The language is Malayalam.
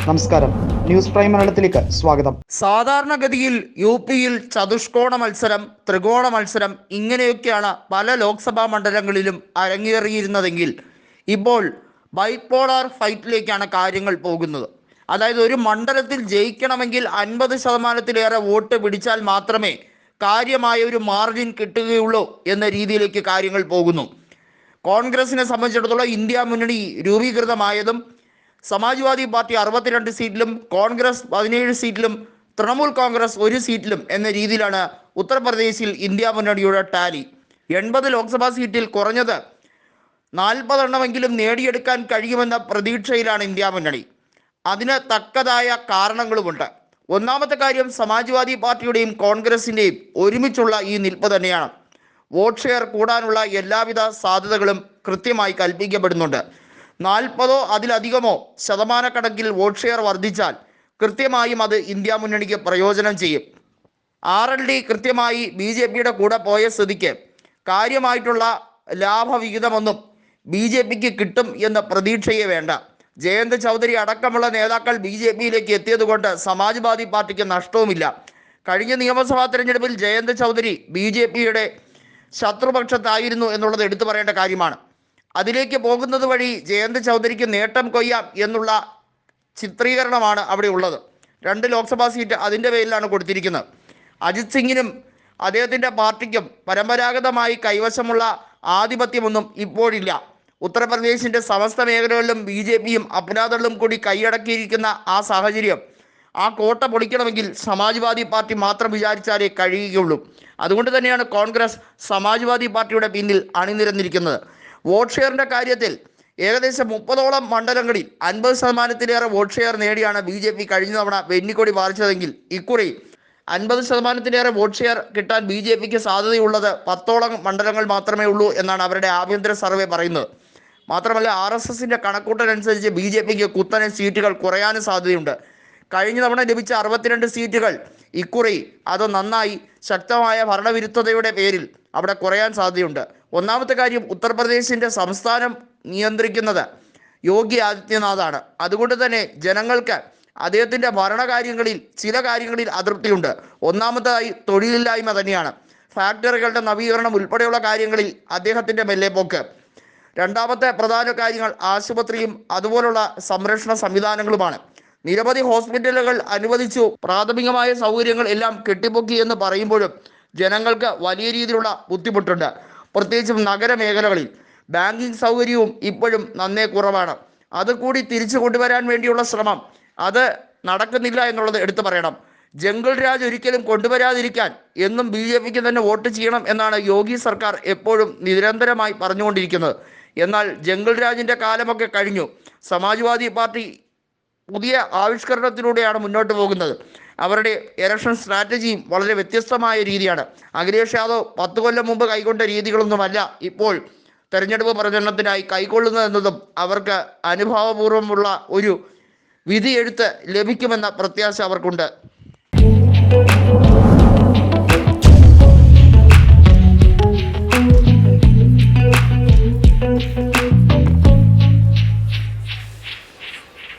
നമസ്കാരം, ന്യൂസ് പ്രൈം മലയാളത്തിലേക്ക് സ്വാഗതം. സാധാരണഗതിയിൽ യു.പിയിൽ ചതുഷ്കോണ മത്സരം, ത്രികോണ മത്സരം ഇങ്ങനെയൊക്കെയാണ് പല ലോക്സഭാ മണ്ഡലങ്ങളിലും അരങ്ങേറിയിരുന്നതെങ്കിൽ ഇപ്പോൾ ബൈപോളാർ ഫൈറ്റിലേക്കാണ് കാര്യങ്ങൾ പോകുന്നത്. അതായത് ഒരു മണ്ഡലത്തിൽ ജയിക്കണമെങ്കിൽ 50%-ലേറെ വോട്ട് പിടിച്ചാൽ മാത്രമേ കാര്യമായ ഒരു മാർജിൻ കിട്ടുകയുള്ളൂ എന്ന രീതിയിലേക്ക് കാര്യങ്ങൾ പോകുന്നു. കോൺഗ്രസിനെ സംബന്ധിച്ചിടത്തോളം ഇന്ത്യ മുന്നണി രൂപീകൃതമായതും സമാജ്വാദി പാർട്ടി 62 സീറ്റിലും കോൺഗ്രസ് 17 സീറ്റിലും തൃണമൂൽ കോൺഗ്രസ് 1 സീറ്റിലും എന്ന രീതിയിലാണ് ഉത്തർപ്രദേശിൽ ഇന്ത്യ മുന്നണിയുടെ ടാലി. 80 ലോക്സഭാ സീറ്റിൽ കുറഞ്ഞത് 40 എണ്ണമെങ്കിലും നേടിയെടുക്കാൻ കഴിയുമെന്ന പ്രതീക്ഷയിലാണ് ഇന്ത്യ മുന്നണി. അതിന് തക്കതായ കാരണങ്ങളുമുണ്ട്. ഒന്നാമത്തെ കാര്യം, സമാജ്വാദി പാർട്ടിയുടെയും കോൺഗ്രസിൻ്റെയും ഒരുമിച്ചുള്ള ഈ നിൽപ്പ് തന്നെയാണ്. വോട്ട് ഷെയർ കൂടാനുള്ള എല്ലാവിധ സാധ്യതകളും കൃത്യമായി കൽപ്പിക്കപ്പെടുന്നുണ്ട്. 40 അതിലധികമോ ശതമാനക്കണക്കിൽ വോട്ട് ഷെയർ വർദ്ധിച്ചാൽ കൃത്യമായും അത് ഇന്ത്യ മുന്നണിക്ക് പ്രയോജനം ചെയ്യും. RLD കൃത്യമായി BJPയുടെ കൂടെ പോയ സ്ഥിതിക്ക് കാര്യമായിട്ടുള്ള ലാഭവിഹിതമൊന്നും BJPക്ക് കിട്ടും എന്ന പ്രതീക്ഷയെ വേണ്ട. ജയന്ത് ചൗധരി അടക്കമുള്ള നേതാക്കൾ BJPയിലേക്ക് എത്തിയതുകൊണ്ട് സമാജ്വാദി പാർട്ടിക്ക് നഷ്ടവുമില്ല. കഴിഞ്ഞ നിയമസഭാ തെരഞ്ഞെടുപ്പിൽ ജയന്ത് ചൗധരി BJPയുടെ ശത്രുപക്ഷത്തായിരുന്നു എന്നുള്ളത് എടുത്തു പറയേണ്ട കാര്യമാണ്. അതിലേക്ക് പോകുന്നത് വഴി ജയന്ത് ചൗധരിക്ക് നേട്ടം കൊയ്യാം എന്നുള്ള ചിത്രീകരണമാണ് അവിടെ ഉള്ളത്. 2 ലോക്സഭാ സീറ്റ് അതിൻ്റെ പേരിലാണ് കൊടുത്തിരിക്കുന്നത്. അജിത് സിംഗിനും അദ്ദേഹത്തിൻ്റെ പാർട്ടിക്കും പരമ്പരാഗതമായി കൈവശമുള്ള ആധിപത്യമൊന്നും ഇപ്പോഴില്ല. ഉത്തർപ്രദേശിൻ്റെ സമസ്ത മേഖലകളിലും BJPയും അപ്നാദളും കൂടി കൈയടക്കിയിരിക്കുന്ന ആ സാഹചര്യം, ആ കോട്ട പൊളിക്കണമെങ്കിൽ സമാജ്വാദി പാർട്ടി മാത്രം വിചാരിച്ചാലേ കഴിയുകയുള്ളൂ. അതുകൊണ്ട് തന്നെയാണ് കോൺഗ്രസ് സമാജ്വാദി പാർട്ടിയുടെ പിന്നിൽ അണിനിരന്നിരിക്കുന്നത്. വോട്ട് ഷെയറിൻ്റെ കാര്യത്തിൽ ഏകദേശം 30ഓളം മണ്ഡലങ്ങളിൽ 50%-ലേറെ വോട്ട് ഷെയർ നേടിയാണ് BJP കഴിഞ്ഞ തവണ വെന്നിക്കൊടി പാറിച്ചതെങ്കിൽ ഇക്കുറി 50%-ലേറെ വോട്ട് ഷെയർ കിട്ടാൻ BJPക്ക് സാധ്യതയുള്ളത് 10ഓളം മണ്ഡലങ്ങൾ മാത്രമേ ഉള്ളൂ എന്നാണ് അവരുടെ ആഭ്യന്തര സർവേ പറയുന്നത്. മാത്രമല്ല RSSൻ്റെ കണക്കൂട്ടലനുസരിച്ച് BJPക്ക് കുത്തനെ സീറ്റുകൾ കുറയാനും സാധ്യതയുണ്ട്. കഴിഞ്ഞ തവണ ലഭിച്ച 62 സീറ്റുകൾ ഇക്കുറി അത് നന്നായി ശക്തമായ ഭരണവിരുദ്ധതയുടെ പേരിൽ അവിടെ കുറയാൻ സാധ്യതയുണ്ട്. ഒന്നാമത്തെ കാര്യം, ഉത്തർപ്രദേശിൻ്റെ സംസ്ഥാനം നിയന്ത്രിക്കുന്നത് യോഗി ആദിത്യനാഥാണ്. അതുകൊണ്ട് തന്നെ ജനങ്ങൾക്ക് അദ്ദേഹത്തിൻ്റെ ഭരണകാര്യങ്ങളിൽ ചില കാര്യങ്ങളിൽ അതൃപ്തിയുണ്ട്. ഒന്നാമതായി തൊഴിലില്ലായ്മ തന്നെയാണ്. ഫാക്ടറികളുടെ നവീകരണം ഉൾപ്പെടെയുള്ള കാര്യങ്ങളിൽ അദ്ദേഹത്തിൻ്റെ മെല്ലെപ്പോക്ക്. രണ്ടാമത്തെ പ്രധാന കാര്യങ്ങൾ ആശുപത്രിയും അതുപോലുള്ള സംരക്ഷണ സംവിധാനങ്ങളുമാണ്. നിരവധി ഹോസ്പിറ്റലുകൾ അനുവദിച്ചു, പ്രാഥമികമായ സൗകര്യങ്ങൾ എല്ലാം കെട്ടിപ്പൊക്കി എന്ന് പറയുമ്പോഴും ജനങ്ങൾക്ക് വലിയ രീതിയിലുള്ള ബുദ്ധിമുട്ടുണ്ട്. പ്രത്യേകിച്ചും നഗരമേഖലകളിൽ ബാങ്കിങ് സൗകര്യവും ഇപ്പോഴും നന്നേ കുറവാണ്. അതുകൂടി തിരിച്ചു കൊണ്ടുവരാൻ വേണ്ടിയുള്ള ശ്രമം അത് നടക്കുന്നില്ല എന്നുള്ളത് എടുത്തു പറയണം. ജംഗിൾ രാജ് ഒരിക്കലും കൊണ്ടുവരാതിരിക്കാൻ എന്നും BJPക്ക് തന്നെ വോട്ട് ചെയ്യണം എന്നാണ് യോഗി സർക്കാർ എപ്പോഴും നിരന്തരമായി പറഞ്ഞുകൊണ്ടിരിക്കുന്നത്. എന്നാൽ ജംഗിൾ രാജിൻ്റെ കാലമൊക്കെ കഴിഞ്ഞു. സമാജ്വാദി പാർട്ടി പുതിയ ആവിഷ്കരണത്തിലൂടെയാണ് മുന്നോട്ട് പോകുന്നത്. അവരുടെ ഇലക്ഷൻ സ്ട്രാറ്റജിയും വളരെ വ്യത്യസ്തമായ രീതിയാണ്. അഖിലേഷ് യാദവ് 10 കൊല്ലം മുമ്പ് കൈക്കൊണ്ട രീതികളൊന്നുമല്ല ഇപ്പോൾ തെരഞ്ഞെടുപ്പ് പ്രചരണത്തിനായി കൈക്കൊള്ളുന്നതെന്നതും അവർക്ക് അനുഭാവപൂർവ്വമുള്ള ഒരു വിധിയെഴുത്ത് ലഭിക്കുമെന്ന പ്രത്യാശ അവർക്കുണ്ട്.